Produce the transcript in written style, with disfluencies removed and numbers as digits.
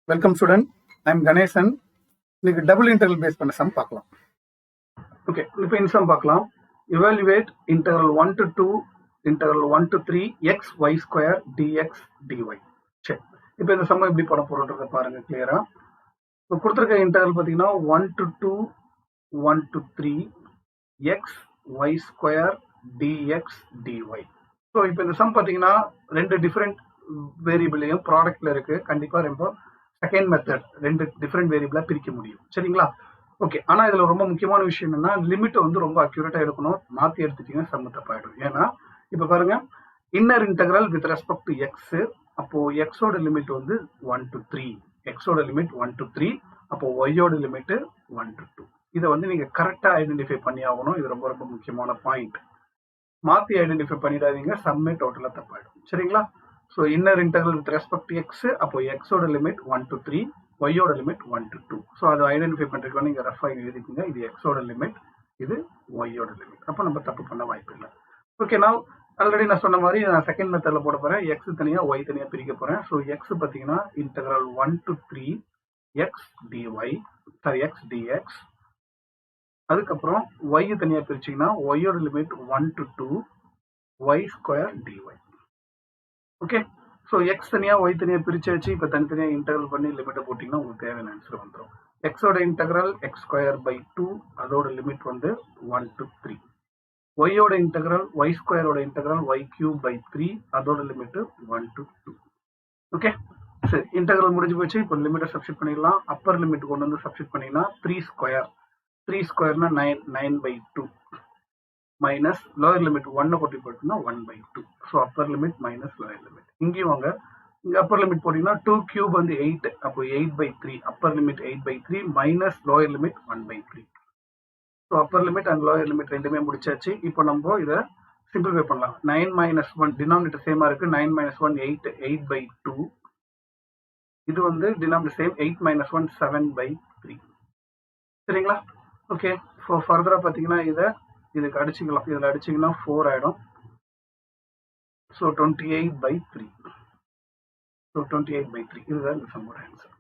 Welcome student. I am Ganeshan. இன்னைக்கு double integral base பண்ண some பார்க்கலாம். ஓகே, இப்போ இந்த சம் பார்க்கலாம். Evaluate integral 1 to 2, integral 1 to 3 x y square dx dy. சரி, இப்போ இந்த சம் எப்படி போட போறோம்ன்றத பாருங்க கிளியரா. இப்போ கொடுத்திருக்க இன்டெக்ரல் பார்த்தீங்கன்னா 1 to 2, 1 to 3 x y square dx dy. So இப்போ இந்த சம் பார்த்தீங்கன்னா ரெண்டு டிஃப்ரெண்ட் வேரியபிளையும் ப்ராடக்ட்ல இருக்கு. கண்டிப்பா ரொம்ப செகண்ட் மெத்தட் ரெண்டு டிஃப்ரெண்ட் வேரியபிளா பிரிக்க முடியும். சரிங்களா? ஓகே, ஆனா இதுல ரொம்ப முக்கியமான விஷயம் என்னன்னா லிமிட் வந்து ரொம்ப அக்யூரேட்டா எடுக்கணும். மாத்தி எடுத்துட்டீங்கன்னா சம் தப்பாயிடும். ஏன்னா இப்ப பாருங்க, inner integral with respect to X, அப்போ எக்ஸோட லிமிட் வந்து 1 to 3, எக்ஸோட லிமிட் 1 to 3, அப்போ ஒய்யோட லிமிட் 1 to 2. இதை வந்து நீங்க கரெக்டா ஐடென்டிஃபை பண்ணி ஆகணும். இது ரொம்ப ரொம்ப முக்கியமான பாயிண்ட். மாத்தி ஐடென்டிஃபை பண்ணிடாதீங்க, சம்மே டோட்டலா தப்பாயிடும். சரிங்களா? So inner integral with respect to X, அப்போ எக்ஸோட லிமிட் 1 to 3, ஒய்யோட லிமிட் 1 to 2. ஸோ அதை ஐடென்டிஃபை பண்றதுக்கு நீங்க ரஃபா எழுதிக்கீங்க. இது எக்ஸோட லிமிட், இது ஒய்யோட லிமிட். அப்போ நம்ம தப்பு பண்ண வாய்ப்பு இல்லை. ஓகே, நான் ஆல்ரெடி நான் சொன்ன மாதிரி நான் செகண்ட் மெத்தட்ல போட போறேன். எக்ஸ் தனியா ஒய் தனியா பிரிக்க போறேன். ஸோ எக்ஸ் பார்த்தீங்கன்னா integral 1 to 3 X d y, sorry X d x. அதுக்கப்புறம் ஒய் தனியா பிரிச்சிங்கன்னா ஒய்யோட limit 1 to 2 Y square d y. Okay, so X தனியா ஒய் தனியா பிரிச்சு வச்சு இப்போ தனித்தனியா இன்டெக்ரல் பண்ணி லிமிட்டை போட்டிங்கன்னா உங்களுக்கு தேவையான ஆன்சர் வந்துடும். எக்ஸோட இன்டெக்ரல் எக்ஸ் ஸ்கொயர் பை 2, அதோட லிமிட் வந்து 1 to 3. ஒய்யோட இன்டெக்ரல் ஒய் ஸ்கொயரோட இன்டெக்ரல் ஒய் கியூப் பை 3, அதோட லிமிட் 1 to 2. ஓகே, சரி, இன்டெக்ரல் முடிஞ்சு போச்சு. இப்போ லிமிட்டை சப்ஸ்டிட் பண்ணிடலாம். அப்பர் லிமிட் கொண்டு வந்து சப்ஸ்டிட் பண்ணிங்கன்னா 3 ஸ்கொயர், 3 ஸ்கொயர்னா 9, 9/2 மைனஸ் லோயர் லிமிட் 1 போட்டு போட்டீங்கன்னா 1/2. So upper limit minus lower limit. இங்கேயும் வாங்க, இங்க அப்பர் லிமிட் போட்டீங்கன்னா 2 கியூப் வந்து 8, அப்போ 8/3, upper limit 8/3 minus lower limit 1/3. So upper limit and lower limit ரெண்டுமே முடிச்சாச்சு. இப்போ நம்ம இதை சிம்பிளிஃபை பண்ணலாம். 9 - 1 டினாமினேட்டர் சேமா இருக்கு. 9 - 1 8, 8/2. இது வந்து டினாமினேட்டர் சேம், 8 - 1 7/3. சரிங்களா? ஓகே, ஃபர்தரா பார்த்தீங்கன்னா இதுக்கு அடிச்சுக்கலாம். இதில் அடிச்சிங்கன்னா 4 ஆயிடும். ஸோ 28/3. ஸோ 28/3 இதுதான் இந்த சம்மோட ஆன்சர்.